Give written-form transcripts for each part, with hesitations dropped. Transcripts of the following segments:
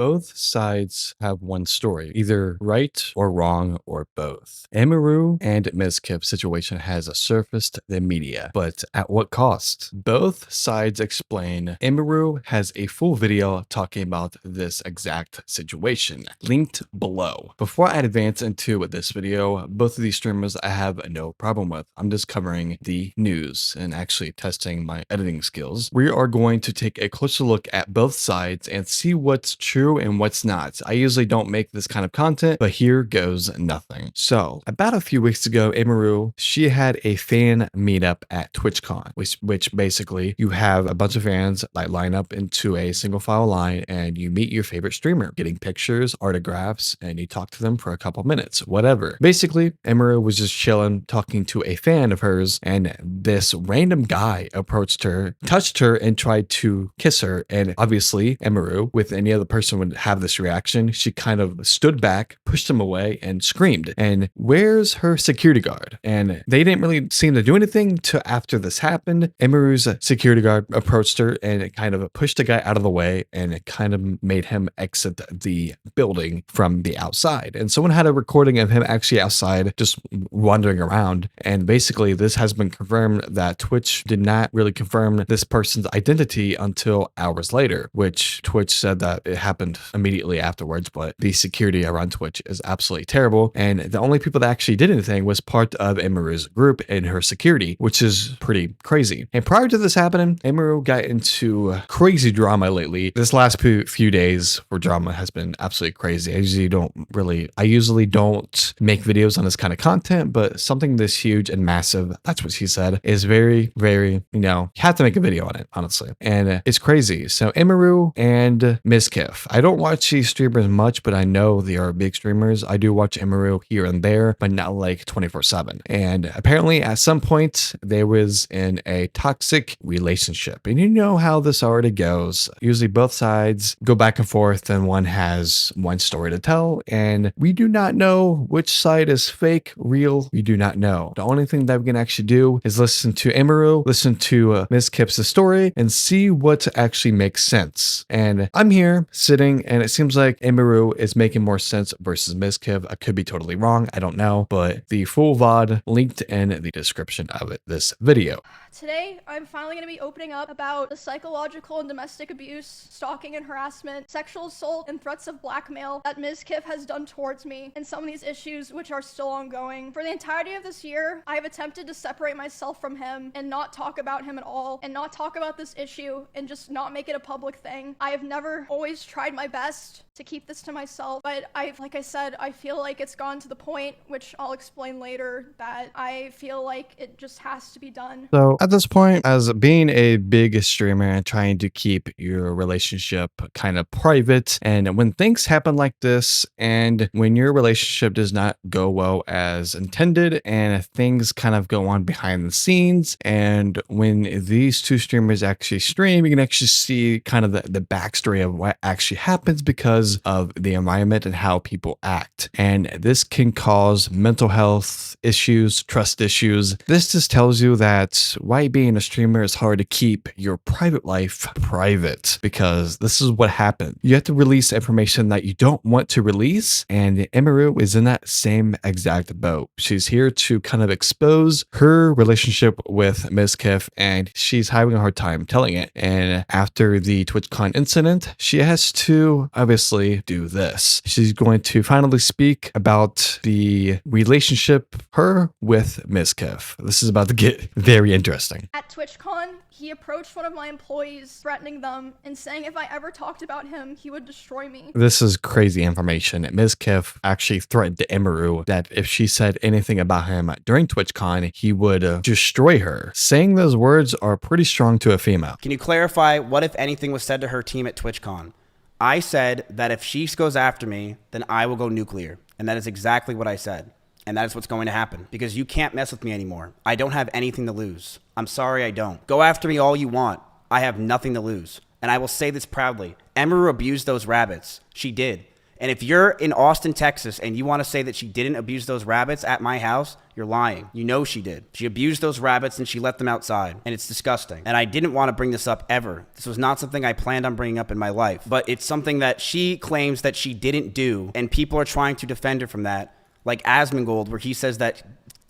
Both sides have one story, either right or wrong or both. Emiru and Ms. Kip's situation has surfaced the media, but at what cost? Both sides explain. Emiru has a full video talking about this exact situation, linked below. Before I advance into this video, both of these streamers I have no problem with. I'm just covering the news and actually testing my editing skills. We are going to take a closer look at both sides and see what's true and what's not. I usually don't make this kind of content, but here goes nothing. So about a few weeks ago, Emiru, she had a fan meetup at TwitchCon, which basically you have a bunch of fans like line up into a single file line and you meet your favorite streamer, getting pictures, autographs, and you talk to them for a couple minutes, whatever. Basically, Emiru was just chilling, talking to a fan of hers, and this random guy approached her, touched her, and tried to kiss her. And obviously, Emiru, with any other person would have this reaction, she kind of stood back, pushed him away, and screamed. And where's her security guard? And they didn't really seem to do anything till after this happened. Emiru's security guard approached her and it kind of pushed the guy out of the way, and it kind of made him exit the building from the outside. And someone had a recording of him actually outside just wandering around. And basically, this has been confirmed that Twitch did not really confirm this person's identity until hours later, which Twitch said that it happened immediately afterwards, but the security around Twitch is absolutely terrible. And the only people that actually did anything was part of Emiru's group and her security, which is pretty crazy. And prior to this happening, Emiru got into crazy drama lately. This last few days for drama has been absolutely crazy. I usually don't make videos on this kind of content, but something this huge and massive, that's what she said, is very, very, you have to make a video on it, honestly. And it's crazy. So Emiru and Ms. Kif. I don't watch these streamers much, but I know they are big streamers. I do watch Emiru here and there, but not like 24/7. And apparently at some point they was in a toxic relationship. And you know how this already goes. Usually both sides go back and forth and one has one story to tell. And we do not know which side is fake, real. We do not know. The only thing that we can actually do is listen to Emiru, listen to Ms. Kip's story, and see what actually makes sense. And I'm here sitting, and it seems like Emiru is making more sense versus Ms. Kip. I could be totally wrong. I don't know, but the full VOD linked in the description of this video. Today, I'm finally going to be opening up about the psychological and domestic abuse, stalking and harassment, sexual assault, and threats of blackmail that Ms. Kif has done towards me, and some of these issues which are still ongoing. For the entirety of this year, I have attempted to separate myself from him and not talk about him at all, and not talk about this issue, and just not make it a public thing. I have never always tried my best to keep this to myself, but like I said, I feel like it's gone to the point, which I'll explain later, that I feel like it just has to be done. So at this point, as being a big streamer and trying to keep your relationship kind of private, and when things happen like this, and when your relationship does not go well as intended, and things kind of go on behind the scenes, and when these two streamers actually stream, you can actually see kind of the backstory of what actually happens because of the environment and how people act. And this can cause mental health issues, trust issues. This just tells you that why being a streamer is hard to keep your private life private, because this is what happened. You have to release information that you don't want to release, and Emiru is in that same exact boat. She's here to kind of expose her relationship with Ms. Kif, and she's having a hard time telling it. And after the TwitchCon incident, she has to obviously do this. She's going to finally speak about the relationship her with Ms. Kif. This is about to get very interesting. At TwitchCon, he approached one of my employees, threatening them and saying if I ever talked about him, he would destroy me. This is crazy information. Ms. Kif actually threatened Emiru that if she said anything about him during TwitchCon, he would destroy her. Saying those words are pretty strong to a female. Can you clarify what, if anything, was said to her team at TwitchCon? I said that if she goes after me, then I will go nuclear. And that is exactly what I said. And that is what's going to happen, because you can't mess with me anymore. I don't have anything to lose. I'm sorry, I don't. Go after me all you want. I have nothing to lose. And I will say this proudly. Emiru abused those rabbits. She did. And if you're in Austin, Texas, and you want to say that she didn't abuse those rabbits at my house, you're lying. You know she did. She abused those rabbits and she let them outside. And it's disgusting. And I didn't want to bring this up ever. This was not something I planned on bringing up in my life. But it's something that she claims that she didn't do. And people are trying to defend her from that. Like Asmongold, where he says that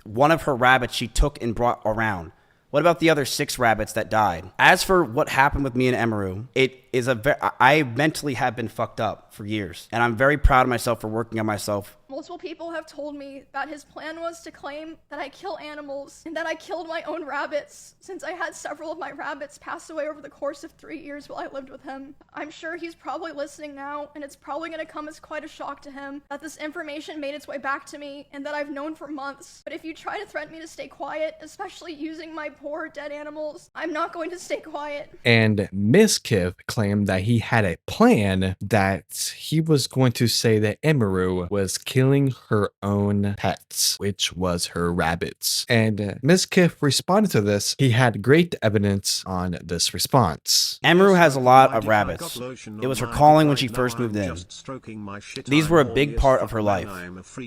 one of her rabbits she took and brought around. What about the other 6 rabbits that died? As for what happened with me and Emiru, I mentally have been fucked up for years. And I'm very proud of myself for working on myself. Multiple people have told me that his plan was to claim that I kill animals and that I killed my own rabbits, since I had several of my rabbits pass away over the course of 3 years while I lived with him. I'm sure he's probably listening now, and it's probably going to come as quite a shock to him that this information made its way back to me and that I've known for months. But if you try to threaten me to stay quiet, especially using my poor dead animals, I'm not going to stay quiet. And Mizkif claimed that he had a plan, that he was going to say that Emiru was killing her own pets, which was her rabbits. And Mizkif responded to this. He had great evidence on this response. Emiru has a lot of rabbits. It was her calling when she first moved in. These were a big part of her life.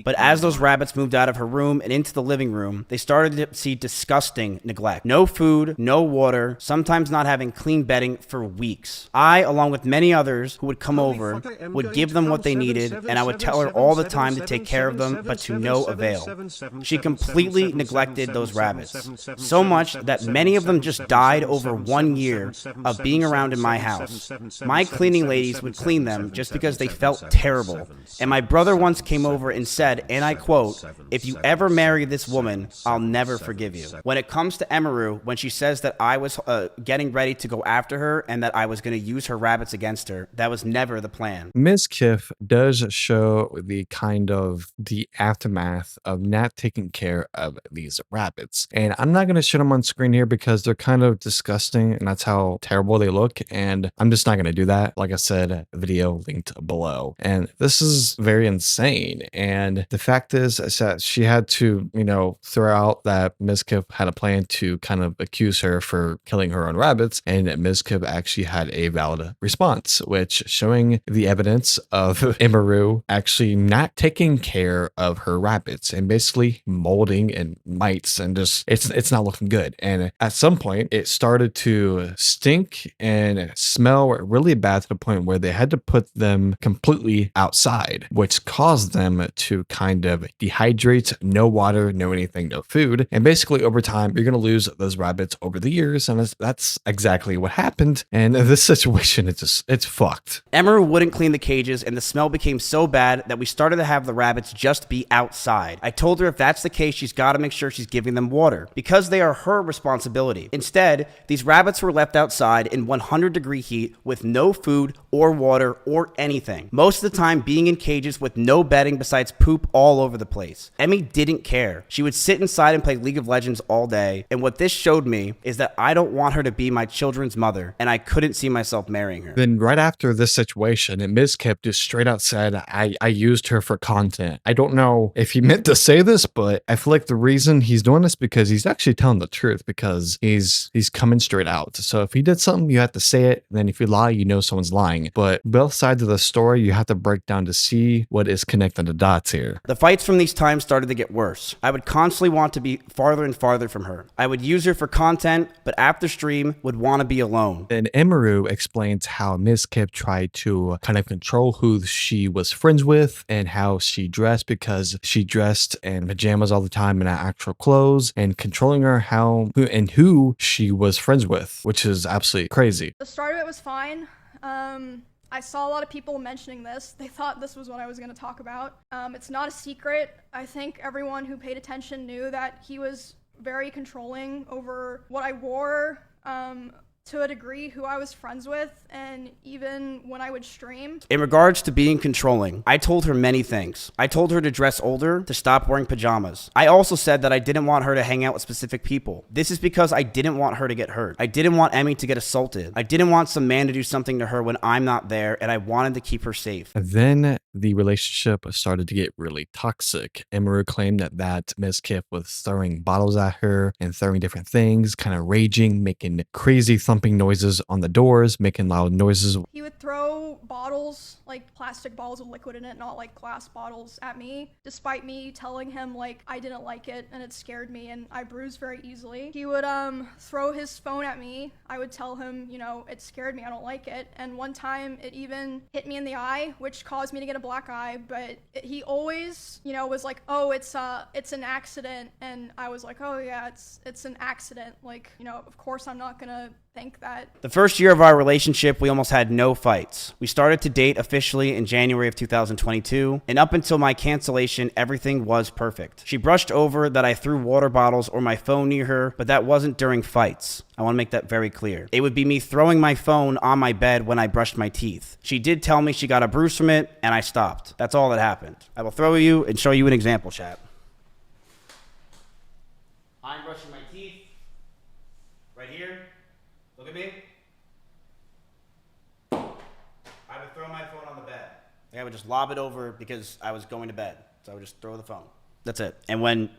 But as those rabbits moved out of her room and into the living room, they started to see disgusting neglect. No food, no water, sometimes not having clean bedding for weeks. I, along with many others who would come over, would give them what they needed, and I would tell her all the time to take care of them, but to no avail. She completely neglected those rabbits, so much that many of them just died over 1 year of being around in my house. My cleaning ladies would clean them just because they felt terrible. And my brother once came over and said, and I quote, "If you ever marry this woman, I'll never forgive you." When it comes to Emiru, when she says that I was getting ready to go after her and that I was going to use her rabbits against her, that was never the plan. Mizkif does show the aftermath of not taking care of these rabbits. And I'm not going to show them on screen here because they're kind of disgusting and that's how terrible they look. And I'm just not going to do that. Like I said, video linked below. And this is very insane. And the fact is that she had to, throw out that Mizkif had a plan to kind of accuse her for killing her own rabbits. And Mizkif actually had a valid response, which showing the evidence of Emiru actually not taking care of her rabbits and basically molding and mites, and just it's not looking good. And at some point it started to stink and smell really bad to the point where they had to put them completely outside, which caused them to kind of dehydrate. No water, no anything, no food. And basically over time you're going to lose those rabbits over the years, and that's exactly what happened. And this situation, it's fucked. Emiru wouldn't clean the cages, and the smell became so bad that we started to have the rabbits just be outside. I told her if that's the case, she's got to make sure she's giving them water, because they are her responsibility. Instead, these rabbits were left outside in 100-degree heat with no food or water or anything. Most of the time being in cages with no bedding besides poop all over the place. Emmy didn't care. She would sit inside and play League of Legends all day, and what this showed me is that I don't want her to be my children's mother, and I couldn't see myself marrying her. Then right after this situation, and Mizkif just straight out said, I used her for content. I don't know if he meant to say this, but I feel like the reason he's doing this because he's actually telling the truth, because he's coming straight out. So if he did something, you have to say it. And then if you lie, someone's lying. But both sides of the story, you have to break down to see what is connecting the dots here. The fights from these times started to get worse. I would constantly want to be farther and farther from her. I would use her for content, but after stream would want to be alone. Then Emiru explains how Mizkif tried to kind of control who she was friends with and how she dressed, because she dressed in pajamas all the time in actual clothes, and controlling her who she was friends with, which is absolutely crazy. The start of it was fine. I saw a lot of people mentioning this. They thought this was what I was going to talk about. It's not a secret. I think everyone who paid attention knew that he was very controlling over what I wore, to a degree, who I was friends with, and even when I would stream. In regards to being controlling, I told her many things. I told her to dress older, to stop wearing pajamas. I also said that I didn't want her to hang out with specific people. This is because I didn't want her to get hurt. I didn't want Emmy to get assaulted. I didn't want some man to do something to her when I'm not there, and I wanted to keep her safe. Then the relationship started to get really toxic. Emiru claimed that Ms. Kiff was throwing bottles at her and throwing different things, kind of raging, making crazy thumping noises on the doors, making loud noises. He would throw bottles, like plastic bottles with liquid in it, not like glass bottles, at me, despite me telling him like I didn't like it and it scared me and I bruised very easily. He would throw his phone at me. I would tell him, you know, it scared me, I don't like it. And one time it even hit me in the eye, which caused me to get a black eye, but he always, you know, was like, oh, it's an accident. And I was like, oh yeah, it's an accident. Like, you know, of course I'm not gonna think that. The first year of our relationship, we almost had no fights. We started to date officially in January of 2022, and up until my cancellation, everything was perfect. She brushed over that I threw water bottles or my phone near her, but that wasn't during fights. I want to make that very clear. It would be me throwing my phone on my bed when I brushed my teeth. She did tell me she got a bruise from it, and I stopped. That's all that happened. I will throw you and show you an example, chat. I'm brushing my teeth. Right here. Look at me. I would throw my phone on the bed. Like I would just lob it over because I was going to bed. So I would just throw the phone. That's it. And when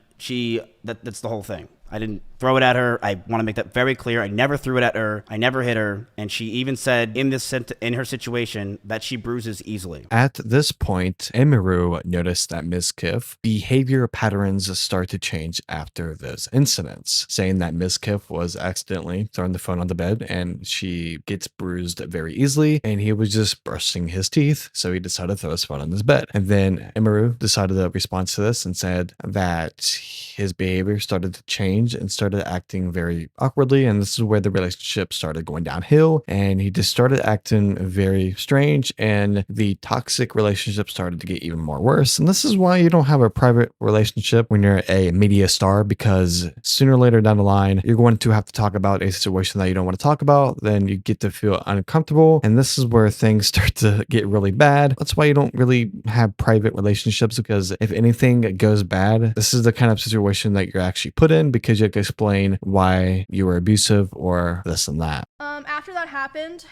that's the whole thing. I didn't throw it at her. I want to make that very clear. I never threw it at her. I never hit her. And she even said in her situation that she bruises easily. At this point, Emiru noticed that Ms. Kiff behavior patterns start to change after this incident, saying that Ms. Kiff was accidentally throwing the phone on the bed and she gets bruised very easily and he was just brushing his teeth. So he decided to throw his phone on his bed. And then Emiru decided to respond to this and said that his behavior started to change and started acting very awkwardly, and this is where the relationship started going downhill, and he just started acting very strange, and the toxic relationship started to get even more worse. And this is why you don't have a private relationship when you're a media star, because sooner or later down the line you're going to have to talk about a situation that you don't want to talk about, then you get to feel uncomfortable, and this is where things start to get really bad. That's why you don't really have private relationships, because if anything goes bad, this is the kind of situation that you're actually put in, because you have to explain why you were abusive or this and that. After that happened,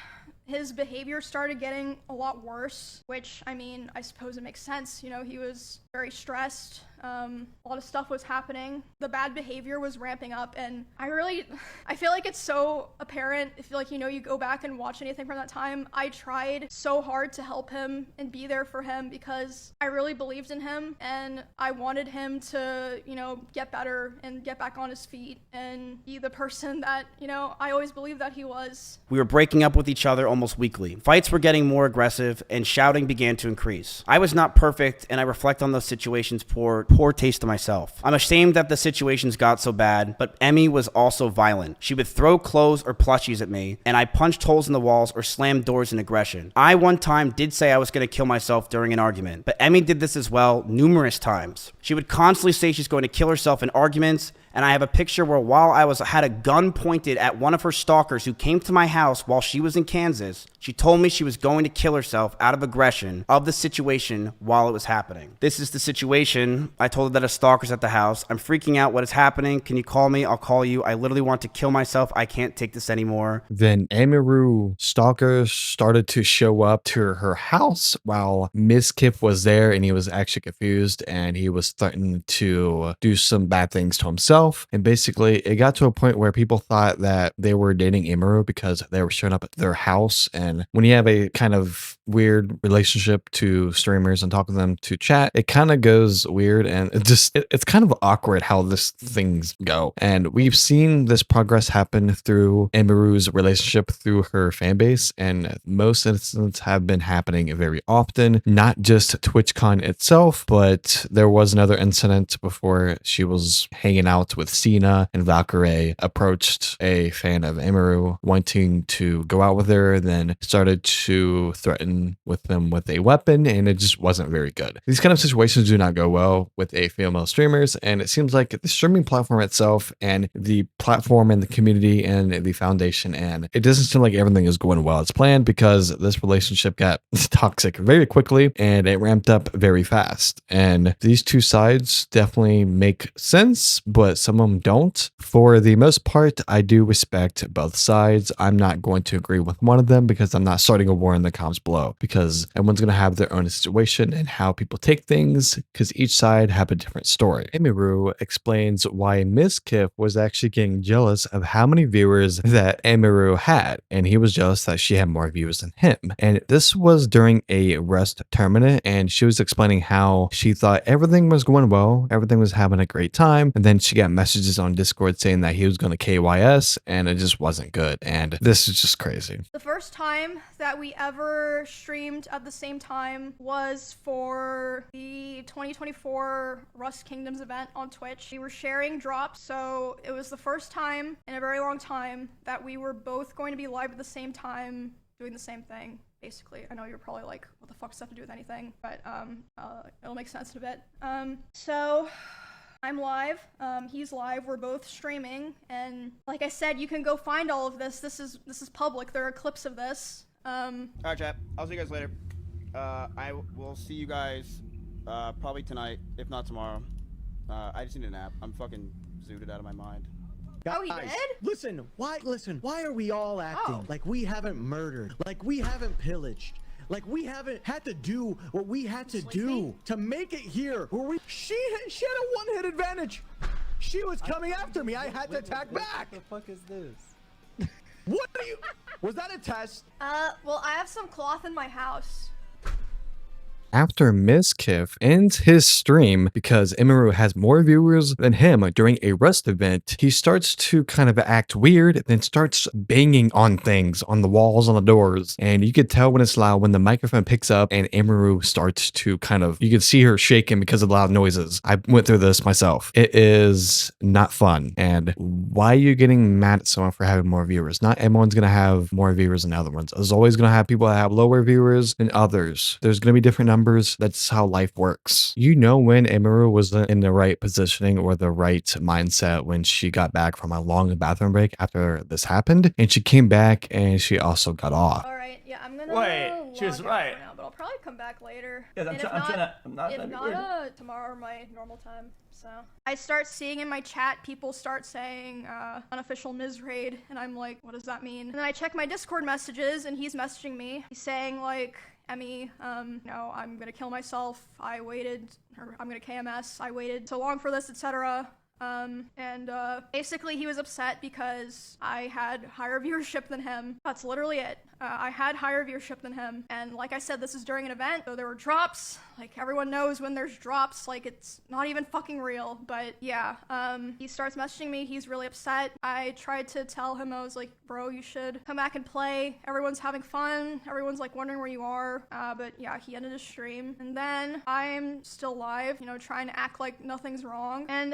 his behavior started getting a lot worse, which, I mean, I suppose it makes sense. You know, he was very stressed. A lot of stuff was happening. The bad behavior was ramping up, and I feel like it's so apparent if, like, you know, you go back and watch anything from that time. I tried so hard to help him and be there for him because I really believed in him, and I wanted him to, you know, get better and get back on his feet and be the person that, you know, I always believed that he was. We were breaking up with each other almost weekly. Fights were getting more aggressive, and shouting began to increase. I was not perfect, and I reflect on those situations poor taste to myself. I'm ashamed that the situations got so bad, but Emmy was also violent. She would throw clothes or plushies at me, and I punched holes in the walls or slammed doors in aggression. I one time did say I was going to kill myself during an argument, but Emmy did this as well numerous times. She would constantly say she's going to kill herself in arguments, and I have a picture where while I had a gun pointed at one of her stalkers who came to my house while she was in Kansas, she told me she was going to kill herself out of aggression of the situation while it was happening. This is the situation. I told her that a stalker's at the house. I'm freaking out. What is happening? Can you call me? I'll call you. I literally want to kill myself. I can't take this anymore. Then Emiru stalkers started to show up to her house while Ms. Kiff was there, and he was actually confused, and he was threatening to do some bad things to himself. And basically, it got to a point where people thought that they were dating Emiru because they were showing up at their house. And when you have a kind of weird relationship to streamers and talk to them to chat, it kind of goes weird, and it's kind of awkward how this things go. And we've seen this progress happen through Emiru's relationship through her fan base, and most incidents have been happening very often, not just TwitchCon itself, but there was another incident before she was hanging out with Cena, and Valkyrie approached a fan of Emiru wanting to go out with her, then started to threaten with them with a weapon, and it just wasn't very good. These kind of situations do not go well with a female streamers, and it seems like the streaming platform itself and the platform and the community and the foundation, and it doesn't seem like everything is going well as planned, because this relationship got toxic very quickly and it ramped up very fast. And these two sides definitely make sense, but some of them don't. For the most part, I do respect both sides. I'm not going to agree with one of them because I'm not starting a war in the comments below, because everyone's going to have their own situation and how people take things, because each side have a different story. Emiru explains why Miss Kif was actually getting jealous of how many viewers that Emiru had, and he was jealous that she had more viewers than him. And this was during a Rust tournament, and she was explaining how she thought everything was going well, everything was having a great time, and then she got messages on Discord saying that he was going to KYS, and it just wasn't good. And this is just crazy. The first time that we ever streamed at the same time was for the 2024 Rust Kingdoms event on Twitch. We were sharing drops, so it was the first time in a very long time that we were both going to be live at the same time doing the same thing. Basically, I know you're probably like, what the fuck does that have to do with anything? But it'll make sense in a bit. So I'm live, he's live, we're both streaming, and like I said, you can go find all of this. This is public. There are clips of this. Alright, chat. I'll see you guys later. I will see you guys probably tonight, if not tomorrow. I just need a nap. I'm fucking zooted out of my mind. Oh, he did? Listen, why are we all acting like we haven't murdered, like we haven't pillaged, like we haven't had to do what we had to do to make it here where she had a one-hit advantage. She was coming after me. I had to attack back. What the fuck is this? What are you? Was that a test? Well, I have some cloth in my house. After Miss Kif ends his stream because Emiru has more viewers than him during a Rust event, he starts to kind of act weird, then starts banging on things, on the walls, on the doors. And you could tell when it's loud when the microphone picks up and Emiru starts to kind of, you can see her shaking because of the loud noises. I went through this myself. It is not fun. And why are you getting mad at someone for having more viewers? Not everyone's going to have more viewers than other ones. There's always going to have people that have lower viewers than others. There's going to be different numbers. That's how life works. You know when Emiru wasn't in the right positioning or the right mindset when she got back from a long bathroom break after this happened, and she came back and she also got off. All right, yeah, I'm gonna Wait, she was log out right. for now, but I'll probably come back later. Yeah, And if not tomorrow my normal time. So I start seeing in my chat people start saying unofficial Ms. Raid, and I'm like, what does that mean? And then I check my Discord messages and he's messaging me. He's saying like, Emmy, no, I'm gonna kill myself. I waited, or I'm gonna KMS. I waited so long for this, etc. Basically he was upset because I had higher viewership than him. That's literally it. I had higher viewership than him. And like I said, this is during an event, so there were drops. Like everyone knows when there's drops, like it's not even fucking real. But yeah, he starts messaging me. He's really upset. I tried to tell him, I was like, bro, you should come back and play. Everyone's having fun. Everyone's like wondering where you are. But yeah, he ended his stream. And then I'm still live, you know, trying to act like nothing's wrong. And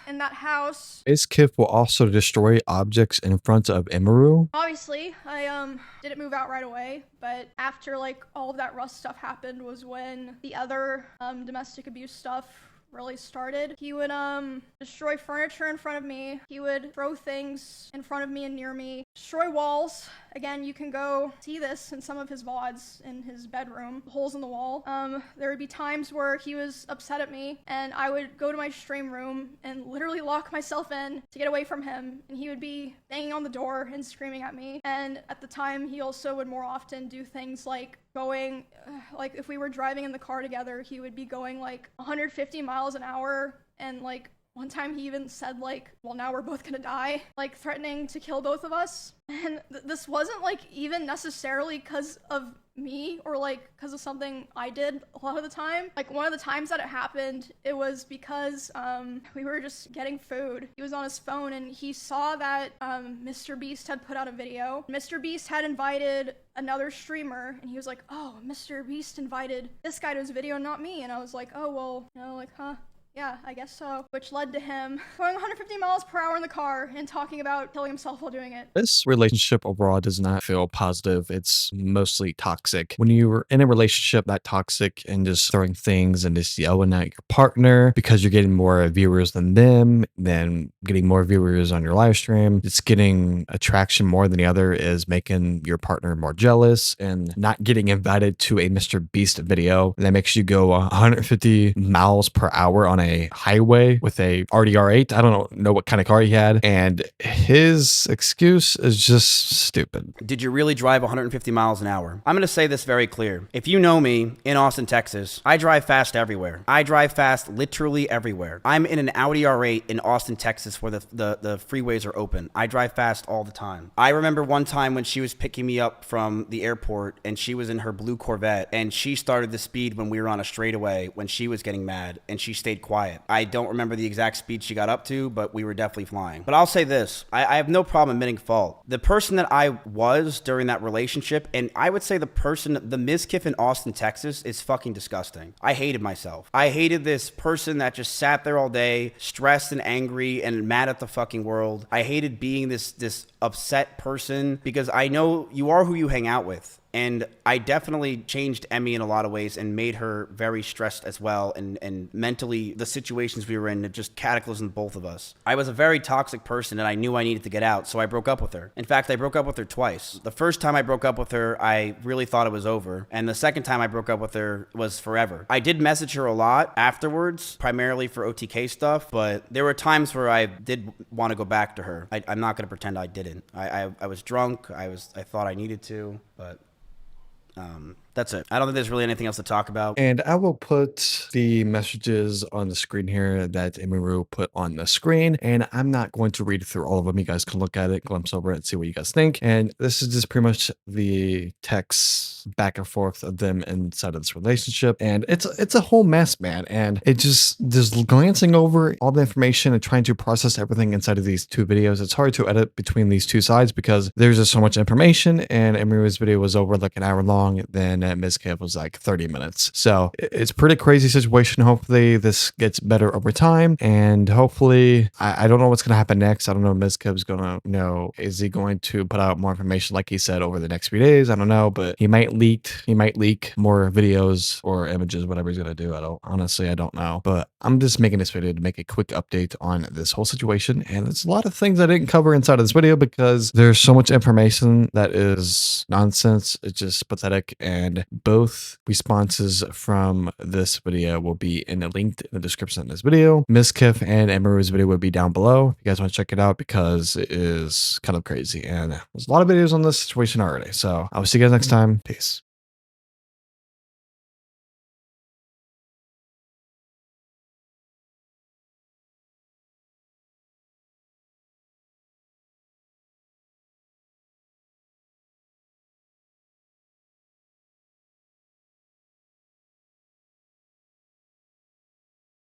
in that house, Miss Kif will also destroy objects in front of Emiru. obviously, I didn't move out right away, but after like all of that Rust stuff happened was when the other domestic abuse stuff really started. He would destroy furniture in front of me. He would throw things in front of me and near me. Destroy walls. Again, you can go see this in some of his VODs in his bedroom. Holes in the wall. There would be times where he was upset at me and I would go to my stream room and literally lock myself in to get away from him, and he would be banging on the door and screaming at me. And at the time, he also would more often do things like going, like if we were driving in the car together, he would be going like 150 miles an hour, and like one time he even said like, well, now we're both gonna die, like threatening to kill both of us. And this wasn't like even necessarily because of me or like because of something I did a lot of the time. Like one of the times that it happened, it was because we were just getting food. He was on his phone and he saw that Mr. Beast had put out a video. Mr. Beast had invited another streamer and he was like, oh, Mr. Beast invited this guy to his video, not me. And I was like, oh, well, you know, like, huh? Yeah, I guess so. Which led to him going 150 miles per hour in the car and talking about killing himself while doing it. This relationship overall does not feel positive. It's mostly toxic. When you're in a relationship that toxic and just throwing things and just yelling at your partner because you're getting more viewers than them, then getting more viewers on your live stream, it's getting attraction more than the other is making your partner more jealous, and not getting invited to a Mr. Beast video that makes you go 150 miles per hour on a a highway with a RDR8. I don't know what kind of car he had. And his excuse is just stupid. Did you really drive 150 miles an hour? I'm going to say this very clear. If you know me in Austin, Texas, I drive fast everywhere. I drive fast literally everywhere. I'm in an Audi R8 in Austin, Texas, where the freeways are open. I drive fast all the time. I remember one time when she was picking me up from the airport and she was in her blue Corvette and she started the speed when we were on a straightaway when she was getting mad and she stayed quiet. I don't remember the exact speed she got up to, but we were definitely flying. But I'll say this, I have no problem admitting fault. The person that I was during that relationship, and I would say the Mizkif in Austin, Texas is fucking disgusting. I hated myself. I hated this person that just sat there all day, stressed and angry and mad at the fucking world. I hated being this upset person because I know you are who you hang out with. And I definitely changed Emmy in a lot of ways and made her very stressed as well. And mentally, the situations we were in, it just cataclysmed both of us. I was a very toxic person and I knew I needed to get out, so I broke up with her. In fact, I broke up with her twice. The first time I broke up with her, I really thought it was over. And the second time I broke up with her was forever. I did message her a lot afterwards, primarily for OTK stuff, but there were times where I did want to go back to her. I'm not going to pretend I didn't. I was drunk. I thought I needed to, but... that's it. I don't think there's really anything else to talk about. And I will put the messages on the screen here that Emiru put on the screen. And I'm not going to read through all of them. You guys can look at it, glimpse over it, and see what you guys think. And this is just pretty much the text back and forth of them inside of this relationship. And it's a whole mess, man. And it just glancing over all the information and trying to process everything inside of these two videos. It's hard to edit between these two sides because there's just so much information. And Emiru's video was over like an hour long. Then Mizkif was like 30 minutes. So it's a pretty crazy situation. Hopefully this gets better over time. And hopefully, I don't know what's going to happen next. I don't know if Mizkif's going to, is he going to put out more information like he said over the next few days? I don't know, but he might leak more videos or images, whatever he's going to do. I don't know. But I'm just making this video to make a quick update on this whole situation. And there's a lot of things I didn't cover inside of this video because there's so much information that is nonsense. It's just pathetic. And both responses from this video will be linked in the description of this video. Mizkif and Emiru's video will be down below if you guys want to check it out because it is kind of crazy. And there's a lot of videos on this situation already. So I'll see you guys next time. Peace.